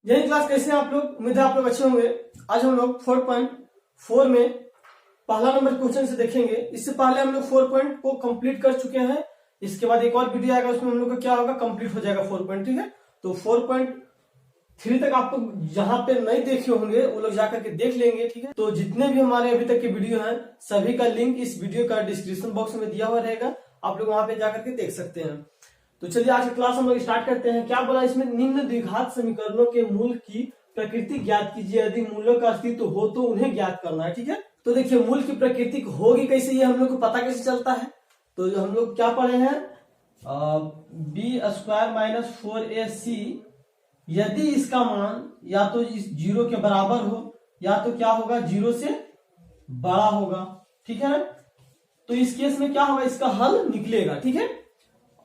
यही क्लास कैसे हैं आप लोग? उम्मीद है आप लोग अच्छे होंगे। आज हम लोग 4.4 में पहला नंबर क्वेश्चन से देखेंगे। इससे पहले हम लोग 4 पॉइंट को कंप्लीट कर चुके हैं। इसके बाद एक और वीडियो आएगा, उसमें हम लोग का क्या होगा, कंप्लीट हो जाएगा 4 पॉइंट। ठीक है, तो 4.3 तक आप लोग जहां पे नहीं देखे होंगे वो लोग जाकर के देख लेंगे। ठीक है, तो जितने भी हमारे अभी तक के वीडियो हैं सभी का लिंक इस वीडियो का डिस्क्रिप्शन बॉक्स में दिया हुआ रहेगा, आप लोग वहां पे जाकर के देख सकते हैं। तो चलिए आज की क्लास हम लोग स्टार्ट करते हैं। क्या बोला इसमें, निम्न द्विघात समीकरणों के मूल की प्रकृति ज्ञात कीजिए, यदि मूलों का अस्तित्व हो तो उन्हें ज्ञात करना है। ठीक है, तो देखिए मूल की प्रकृति होगी कैसे, ये हम लोग को पता कैसे चलता है। तो हम लोग क्या पढ़े हैं, बी स्क्वायर माइनस 4ac, यदि इसका मान या तो इस 0 के बराबर हो या तो क्या होगा 0 से बड़ा होगा। ठीक है ना, तो इस केस में क्या होगा, इसका हल निकलेगा। ठीक है,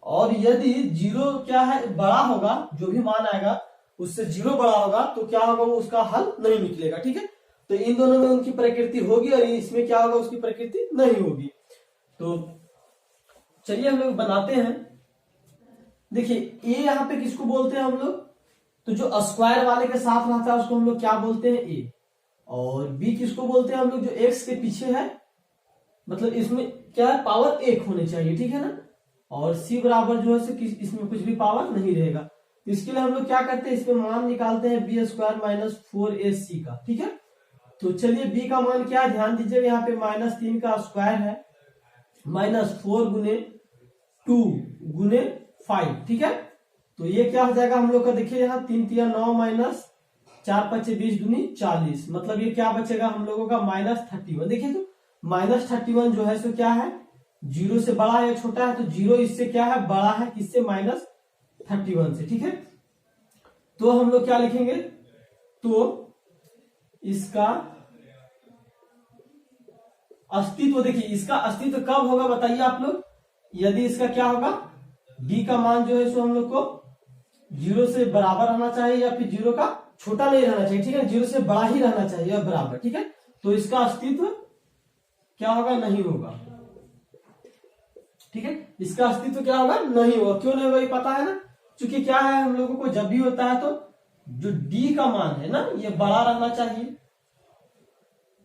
और यदि 0 क्या है बड़ा होगा, जो भी मान आएगा उससे 0 बड़ा होगा तो क्या होगा, वो उसका हल नहीं निकलेगा। ठीक है, तो इन दोनों में उनकी प्रकृति होगी और इसमें क्या होगा, उसकी प्रकृति नहीं होगी। तो चलिए हम लोग बनाते हैं। देखिए ए यहाँ पे किसको बोलते हैं हम लोग, तो जो स्क्वायर वाले के साथ रहता है उसको हम लोग क्या बोलते हैं, ए। और बी किसको बोलते हैं हम लोग, जो एक्स के पीछे है, मतलब इसमें क्या है, पावर 1 होनी चाहिए। ठीक है ना, और सी बराबर जो है इसमें कुछ भी पावर नहीं रहेगा। तो इसके लिए हम लोग क्या करते हैं, इसमें मान निकालते हैं बी स्क्वायर माइनस 4ac का। ठीक है, तो चलिए बी का मान क्या है, ध्यान दीजिएगा यहाँ पे -3 का स्क्वायर है, -4 गुने 2 गुने 5। ठीक है, तो ये क्या हो जाएगा हम लोग का, देखिए यहाँ 3 तिया 9 माइनस 4 पच्चे 20 दूनी 40, मतलब ये क्या बचेगा हम लोगों का -31। देखिए तो -31 जो है सो क्या है, 0 से बड़ा है या छोटा है, तो 0 इससे क्या है, बड़ा है, किससे, -31 से। ठीक है, तो हम लोग क्या लिखेंगे, तो इसका अस्तित्व, देखिए इसका अस्तित्व कब होगा बताइए आप लोग, यदि इसका क्या होगा, डी का मान जो है सो हम लोग को 0 से बराबर रहना चाहिए या फिर 0 का छोटा नहीं रहना चाहिए। ठीक है, 0 से बड़ा ही रहना चाहिए या बराबर। ठीक है, तो इसका अस्तित्व क्या होगा, नहीं होगा। ठीक है, इसका अस्तित्व क्या होगा, नहीं होगा। क्यों नहीं होगा ये पता है ना, क्योंकि क्या है हम लोगों को जब भी होता है तो जो डी का मान है ना, ये बड़ा रहना चाहिए,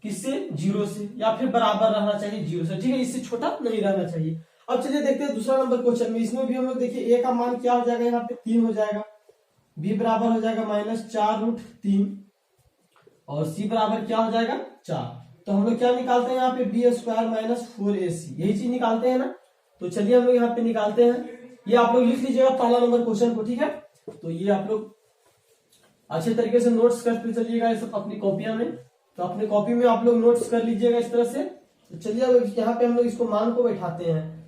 किससे, 0 से, या फिर बराबर रहना चाहिए 0 से। ठीक है, इससे छोटा नहीं रहना चाहिए। अब चलिए देखते हैं दूसरा नंबर क्वेश्चन में। इसमें भी हम लोग देखिए ए का मान क्या हो जाएगा, यहाँ पे 3 हो जाएगा, बी बराबर हो जाएगा -4√3 और सी बराबर क्या हो जाएगा 4। तो हम लोग क्या निकालते हैं यहाँ पे, बी स्क्वायर माइनस 4ac, यही चीज निकालते हैं ना। तो चलिए हम लोग यहाँ पे निकालते हैं, ये आप लोग लिख लीजिएगा पहला नंबर क्वेश्चन को। ठीक है, तो ये आप लोग अच्छे तरीके से नोट्स करते चलिएगा ये सब अपनी कॉपियां में। तो अपनी कॉपी में आप लोग नोट्स कर लीजिएगा इस तरह से। तो चलिए अब यहाँ पे हम लोग इसको मान को बैठाते हैं।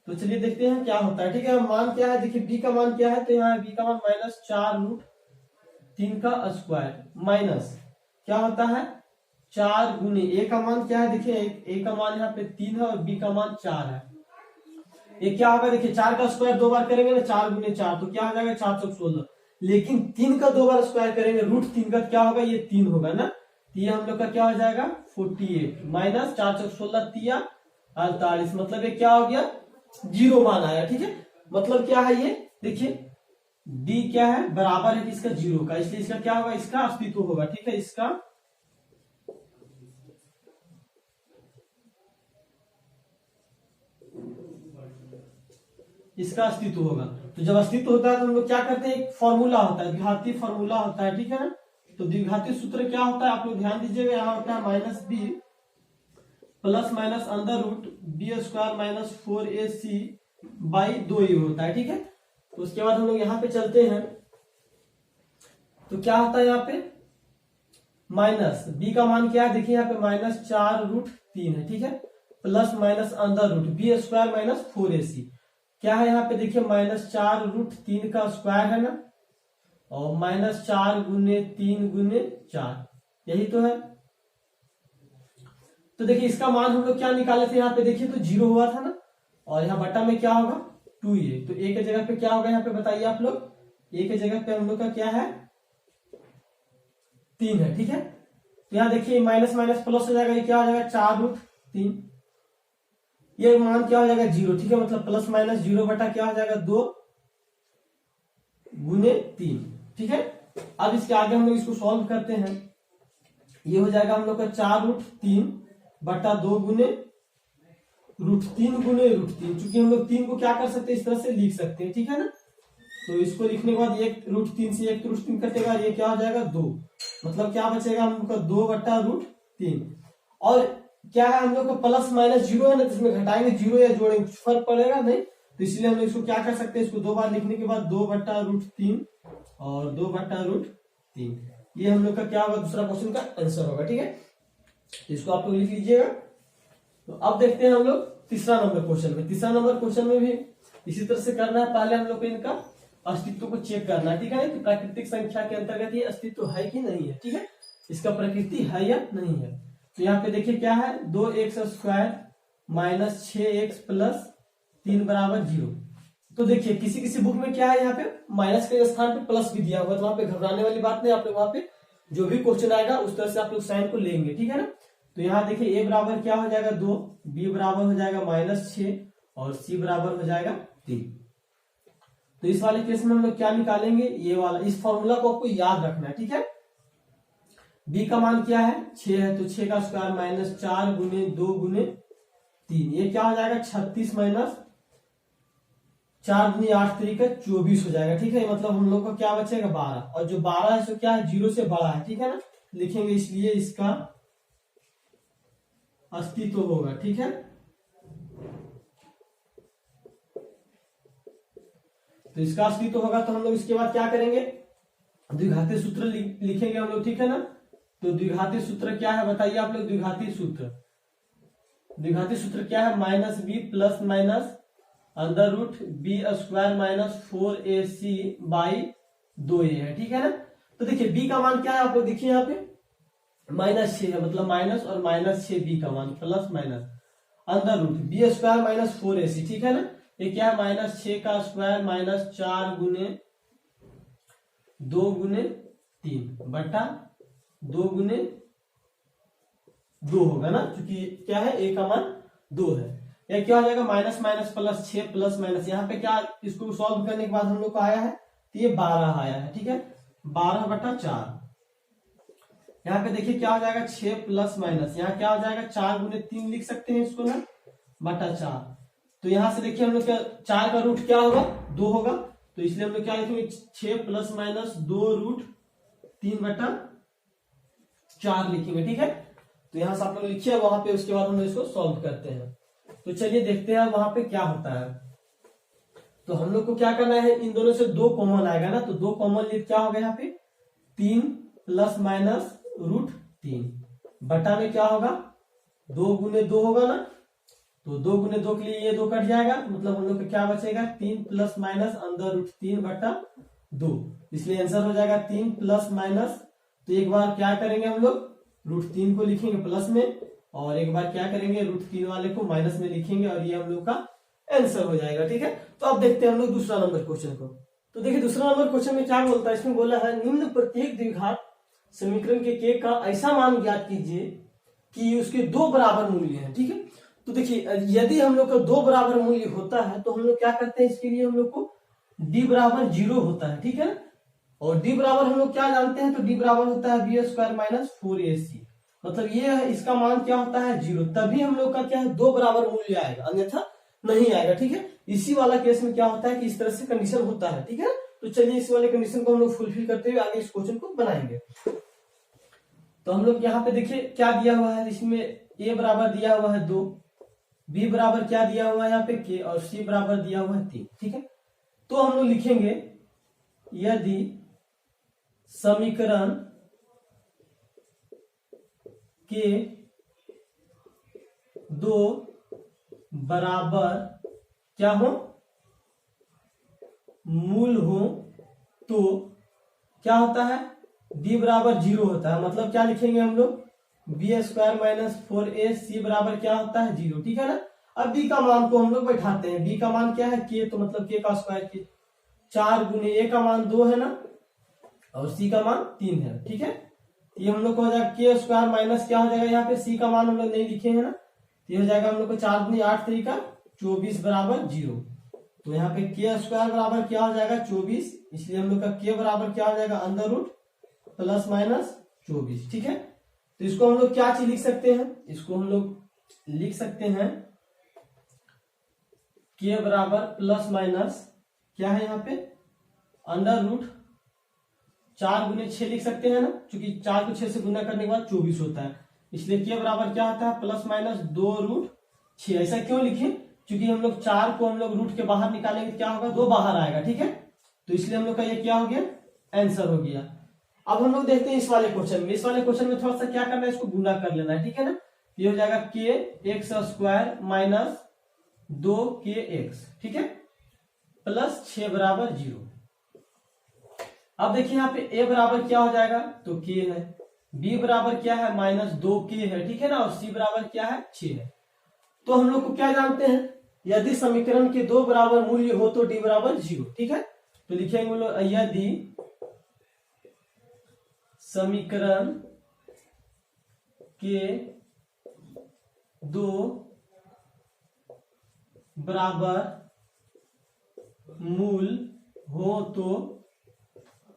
तो चलिए देखते हैं क्या होता है। ठीक है, मान क्या है, देखिए बी का मान क्या है, तो यहाँ बी का मान -4√3 का स्क्वायर माइनस क्या होता है 4 गुने ए का मान क्या है, देखिए ए का मान यहाँ पे 3 है और बी का मान 4 है। ये क्या होगा, देखिए 4 का स्क्वायर 2 बार करेंगे ना, 4 गुने 4 तो क्या हो जाएगा 416। लेकिन 3 का 2 बार स्क्वायर करेंगे, √3 का क्या होगा, ये 3 होगा ना, तो ये हम लोग का क्या हो जाएगा 48 माइनस 416 तिया 48, मतलब ये क्या हो गया 0 मान आया। ठीक है, मतलब क्या है ये, देखिए डी क्या है, बराबर है इसका 0 का, इसलिए इसका क्या होगा, इसका अस्तित्व होगा। ठीक है, इसका अस्तित्व होगा। तो जब अस्तित्व होता है तो हम लोग क्या करते हैं, एक फॉर्मूला होता है, द्विघाती फॉर्मूला होता है। ठीक है ना, तो द्विघाती सूत्र क्या होता है आप लोग ध्यान दीजिएगा, यहाँ होता है -b plus minus √b square minus 4ac by 2a होता है। ठीक है, तो उसके बाद हम लोग यहाँ पे चलते हैं, तो क्या होता है यहाँ पे माइनस b का मान क्या है, देखिए यहाँ पे -4√3 है। ठीक है, plus minus √b square minus 4ac क्या है, यहाँ पे देखिए -4√3 का स्क्वायर है ना, और -4 गुने 3 गुने 4, यही तो है। तो देखिए इसका मान हम लोग क्या निकाले थे, यहाँ पे देखिए तो 0 हुआ था ना, और यहाँ बटा में क्या होगा 2a, तो a के जगह पे क्या होगा यहाँ पे बताइए आप लोग, a के जगह पे हम लोग का क्या है 3 है। ठीक है, तो यहाँ देखिए माइनस माइनस प्लस हो जाएगा, ये क्या हो जाएगा 4√3, ये मान क्या हो जाएगा 0। ठीक है, मतलब प्लस माइनस 0 बटा क्या हो जाएगा 2 गुने 3। ठीक है, अब इसके आगे हम लोग इसको सॉल्व करते हैं। ये हो जाएगा हम लोग का 4√3 बटा 2 गुने √3 गुने √3। चूंकि हम लोग 3 को क्या कर सकते हैं, इस तरह से लिख सकते हैं, ठीक है ना। तो इसको लिखने के बाद एक √3 से एक √3 कटेगा, ये क्या हो जाएगा 2, मतलब क्या बचेगा हम लोग का 2 बटा √3। और क्या है हम लोग का प्लस माइनस जीरो है ना, तो इसमें घटाएंगे जीरो या जोड़ेंगे कुछ फर्क पड़ेगा नहीं, तो इसलिए हम लोग इसको क्या कर सकते हैं, इसको 2 बार लिखने के बाद 2 बटा √3 और 2 बटा √3, ये हम लोग का क्या होगा, दूसरा क्वेश्चन का आंसर होगा, ठीक है। तो इसको आप लोग लिख लीजिएगा। तो अब देखते हैं हम लोग तीसरा नंबर क्वेश्चन में। तीसरा नंबर क्वेश्चन में भी इसी तरह से करना है। पहले हम लोग को इनका अस्तित्व को चेक करना है, ठीक है, कि प्राकृतिक संख्या के अंतर्गत ये अस्तित्व है कि नहीं है, ठीक है, इसका प्रकृति है या नहीं है। तो यहाँ पे देखिए क्या है, 2x² माइनस 6x प्लस 3 बराबर 0। तो देखिए किसी किसी बुक में क्या है, यहाँ पे माइनस के स्थान पे प्लस भी दिया हुआ, तो वहां पे घबराने वाली बात नहीं, आप लोग वहां पे जो भी क्वेश्चन आएगा उस तरह से आप लोग साइन को लेंगे, ठीक है ना। तो यहाँ देखिए a बराबर क्या हो जाएगा 2, b बराबर हो जाएगा -6 और c बराबर हो जाएगा 3। तो इस वाले केस में हम लोग क्या निकालेंगे, ये वाला, इस फॉर्मूला को आपको याद रखना है, ठीक है। b का मान क्या है 6 है, तो 6 का स्क्वायर माइनस 4 गुने 2 गुने 3, ये क्या हो जाएगा 36 माइनस 4 गुनी 8 तरीका 24 हो जाएगा, ठीक है। मतलब हम लोग का क्या बचेगा 12, और जो 12 है सो क्या है 0 से बड़ा है, ठीक है ना, लिखेंगे, इसलिए इसका अस्तित्व होगा, ठीक है। तो इसका अस्तित्व होगा, तो हम लोग इसके बाद क्या करेंगे, द्विघातीय सूत्र लिखेंगे हम लोग, ठीक है ना। तो द्विघातीय सूत्र क्या है बताइए आप लोग, द्विघातीय सूत्र क्या है, -b plus minus √b² minus 4ac by 2a है, ठीक है ना। तो देखिए b का मान क्या है, आप लोग देखिए यहाँ पे -6 है, मतलब माइनस और -6b का मान plus minus √b² minus 4ac, ठीक है ना। ये क्या है -6 का स्क्वायर माइनस 4 गुने 2 गुने 3 बटा 2 गुने 2 होगा ना, क्योंकि क्या है a का मान 2 है। ये क्या हो जाएगा minus minus plus 6 plus minus, यहाँ पे क्या, इसको सॉल्व करने के बाद हम लोग को आया है, तो ये 12 आया है, ठीक है, 12 बटा 4। यहाँ पे देखिए क्या हो जाएगा 6 प्लस माइनस, यहाँ क्या हो जाएगा 4 गुने 3 लिख सकते हैं इसको ना, बटा 4। तो यहाँ से देखिए हम लोग क्या, 4 का रूट क्या होगा 2 होगा, तो इसलिए हम लोग क्या लिखेंगे 6 प्लस माइनस 2√3 बटा 4 लिखेंगे, ठीक है। तो यहाँ से आप लोग लिखिए, वहां पे उसके बाद हम लोग इसको सॉल्व करते हैं। तो चलिए देखते हैं वहां पे क्या होता है। तो हम लोग को क्या करना है, इन दोनों से 2 कॉमन आएगा ना, तो 2 कॉमन लिख क्या होगा यहाँ पे 3 प्लस माइनस √3 बटा में क्या होगा 2 गुने 2 होगा ना, तो 2 गुने 2 के लिए ये 2 कट जाएगा, मतलब हम लोग का क्या बचेगा 3 प्लस माइनस √3 बटा 2, इसलिए आंसर हो जाएगा 3 प्लस माइनस। तो एक बार क्या करेंगे हम लोग √3 को लिखेंगे प्लस में, और एक बार क्या करेंगे √3 वाले को माइनस में लिखेंगे, और ये हम लोग का आंसर हो जाएगा, ठीक है। तो अब देखते हैं हम लोग दूसरा नंबर क्वेश्चन को। तो देखिए दूसरा नंबर क्वेश्चन में क्या बोलता है, इसमें बोला है निम्न प्रत्येक द्विघात समीकरण के k का ऐसा मान ज्ञात कीजिए कि उसके 2 बराबर मूल्य हैं, ठीक है। तो देखिए यदि हम लोग का 2 बराबर मूल्य होता है तो हम लोग क्या करते हैं, इसके लिए हम लोग को d बराबर 0 होता है, ठीक है ना। और d बराबर हम लोग क्या जानते हैं, तो d बराबर होता है b² माइनस 4ac, मतलब ये है, इसका मान क्या होता है 0, तभी हम लोग का क्या है 2 बराबर मूल्य आएगा, अन्यथा नहीं आएगा, ठीक है। इसी वाला केस में क्या होता है कि इस तरह से कंडीशन होता है, ठीक है। तो चलिए इस वाले कंडीशन को हम लोग फुलफिल करते हुए आगे इस क्वेश्चन को बनाएंगे। तो हम लोग यहाँ पे देखिए क्या दिया हुआ है, इसमें a बराबर दिया हुआ है 2, b बराबर क्या दिया हुआ है यहाँ पे k, और c बराबर दिया हुआ है 3, ठीक है। तो हम लोग लिखेंगे यदि समीकरण के 2 बराबर क्या हो मूल हो, तो क्या होता है d बराबर 0 होता है, मतलब क्या लिखेंगे हम लोग b² माइनस 4ac बराबर क्या होता है 0, ठीक है ना। अब b का मान को हम लोग बैठाते हैं, b का मान क्या है k, तो मतलब k का स्क्वायर k, 4 गुने a का मान 2 है ना, और c का मान 3 है, ठीक है। ये हम लोग को हो जाएगा k² माइनस क्या हो जाएगा, यहाँ पे c का मान हम लोग नहीं लिखे हैं ना, तो ये हो जाएगा हम लोग को 4 गुनी 8 तरीका 24 बराबर 0। तो यहाँ पे के स्क्वायर बराबर क्या हो जाएगा 24, इसलिए हम लोग का के बराबर क्या हो जाएगा अंडर रूट प्लस माइनस 24। ठीक है, तो इसको हम लोग क्या चीज लिख सकते हैं, इसको हम लोग लिख सकते हैं के बराबर प्लस माइनस क्या है यहाँ पे अंडर रूट 4 गुने 6 लिख सकते हैं ना, क्योंकि 4 को 6 से गुना करने के बाद 24 होता है, इसलिए के बराबर क्या होता है प्लस माइनस 2 रूट 6। ऐसा क्यों लिखे, क्योंकि हम लोग 4 को हम लोग रूट के बाहर निकालेंगे तो क्या होगा 2 बाहर आएगा। ठीक है, तो इसलिए हम लोग का ये क्या हो गया आंसर हो गया। अब हम लोग देखते हैं इस वाले क्वेश्चन में, इस वाले क्वेश्चन में थोड़ा सा क्या करना है, इसको गुना कर लेना है। ठीक है ना, ये हो जाएगा के एक्स स्क्वायर माइनस 2 के एक्स, ठीक है, प्लस 6 बराबर 0। अब देखिए यहाँ पे a बराबर क्या हो जाएगा, तो k है, b बराबर क्या है माइनस 2k है, ठीक है ना, और c बराबर क्या है 6 है। तो हम लोग को क्या जानते हैं, यदि समीकरण के 2 बराबर मूल्य हो तो d बराबर 0। ठीक है, तो लिखेंगे हम लोग यदि समीकरण के 2 बराबर मूल हो तो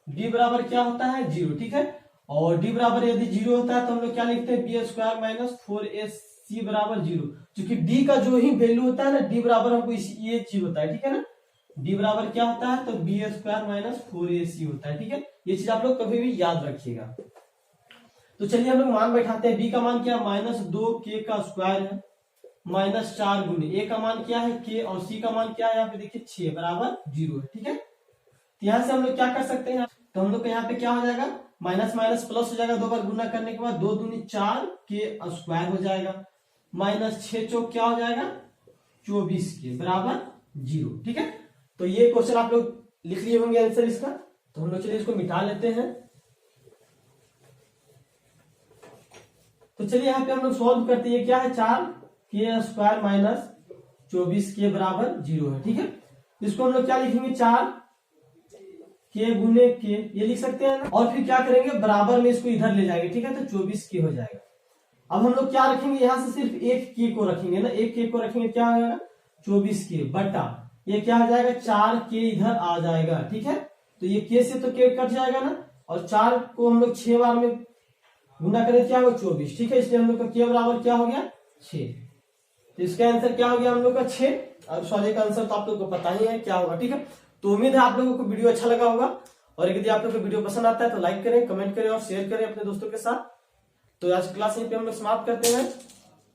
d बराबर क्या होता है 0। ठीक है, और d बराबर यदि 0 होता है तो हम लोग क्या लिखते हैं बी स्क्वायर माइनस 4ac बराबर 0, क्योंकि d का जो ही वैल्यू होता है ना d बराबर हमको ये चीज होता है। ठीक है ना, d बराबर क्या होता है तो बी स्क्वायर माइनस 4ac होता है। ठीक है, ये चीज आप लोग कभी भी याद रखिएगा। तो चलिए हम लोग मान बैठाते हैं, b का मान क्या है माइनस 2k का स्क्वायर है माइनस 4 गुने a का मान क्या है k, और c का मान क्या है यहाँ पे देखिए 6 बराबर 0 है। ठीक है, तो यहाँ से हम लोग क्या कर सकते हैं, तो हम लोग का यहाँ पे क्या हो जाएगा माइनस माइनस प्लस हो जाएगा, 2 बार गुना करने के बाद 2 दूनी 4 के स्क्वायर हो जाएगा माइनस 6 चौक क्या हो जाएगा 24 के बराबर 0। ठीक है, तो ये क्वेश्चन आप लोग लिख लिए होंगे आंसर इसका, तो हम लोग चलिए इसको मिटा लेते हैं। तो चलिए यहाँ पे हम लोग सॉल्व करते हैं, क्या है 4 के स्क्वायर माइनस 24 के बराबर 0 है। ठीक है, इसको हम लोग क्या लिखेंगे 4 के गुने के, ये लिख सकते हैं ना, और फिर क्या करेंगे बराबर में इसको इधर ले जाएंगे। ठीक है, तो 24 के हो जाएगा। अब हम लोग क्या रखेंगे, यहां से सिर्फ एक के को रखेंगे ना, एक के को रखेंगे, क्या हो जाएगा 24 के बटा ये क्या हो जाएगा 4 के इधर आ जाएगा। ठीक है, तो ये के से तो के कट जाएगा ना, और 4 को हम लोग 6 बार में गुना करें क्या होगा 24। ठीक है, इसलिए हम लोग का के बराबर क्या हो गया 6, तो इसका आंसर क्या हो गया हम लोग का 6। और सवाल का आंसर तो आप लोग को पता ही है क्या होगा। ठीक है, तो उम्मीद है आप लोगों को वीडियो अच्छा लगा होगा, और यदि आप लोगों को वीडियो पसंद आता है तो लाइक करें, कमेंट करें और शेयर करें अपने दोस्तों के साथ। तो आज क्लास यहीं पे हम लोग समाप्त करते हैं,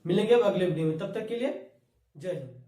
मिलेंगे अब अगले वीडियो में, तब तक के लिए जय हिंद।